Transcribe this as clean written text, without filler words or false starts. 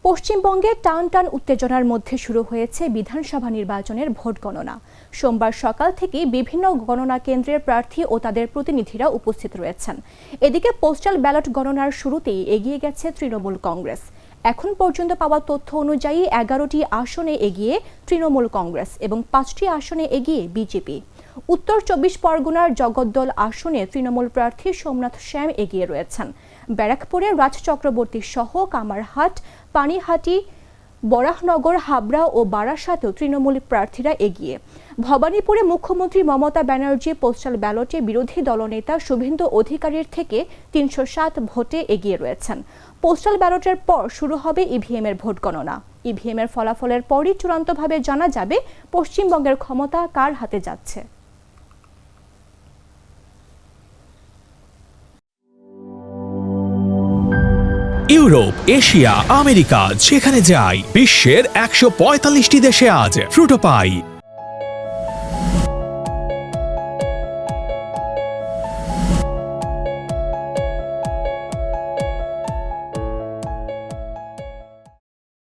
পশ্চিমবঙ্গে টান টান উত্তেজনার মধ্যে শুরু হয়েছে বিধানসভা নির্বাচনের ভোট গণনা। সোমবার সকাল থেকে বিভিন্ন গণনা কেন্দ্রের প্রার্থী ও তাদের প্রতিনিধিরা উপস্থিত রয়েছেন। এদিকে পোস্টাল ব্যালট গণনার শুরুতেই এগিয়ে গেছে তৃণমূল কংগ্রেস। এখন পর্যন্ত পাওয়া তথ্য অনুযায়ী 11টি আসনে এগিয়ে তৃণমূল কংগ্রেস এবং 5টি আসনে এগিয়ে বিজেপি। উত্তর 24 পরগনার জগদ্দল আসনে তৃণমূল প্রার্থী সোমনাথ শ্যাম এগিয়ে রয়েছেন। ব্যারাকপুরে রাজ চক্রবর্তী সহ কামারহাট, পানিহাটি, বরাহনগর, হাবড়া ও বারাসাতেও তৃণমূল প্রার্থীরা এগিয়ে। ভবানীপুরে মুখ্যমন্ত্রী মমতা ব্যানার্জি পোস্টাল ব্যালটে বিরোধী দলনেতা শুভেন্দু অধিকারীর থেকে 307 ভোটে এগিয়ে রয়েছেন। পোস্টাল ব্যালটের পর শুরু হবে ইভিএম এর ভোট গণনা। ইভিএম এর ফলাফলের পরই চূড়ান্তভাবে জানা যাবে পশ্চিমবঙ্গের ক্ষমতা কার হাতে যাচ্ছে। ইউরোপ, এশিয়া, আমেরিকা যেখানে যাই, বিশ্বের 145টি দেশে আজ ফ্রুটো পাই।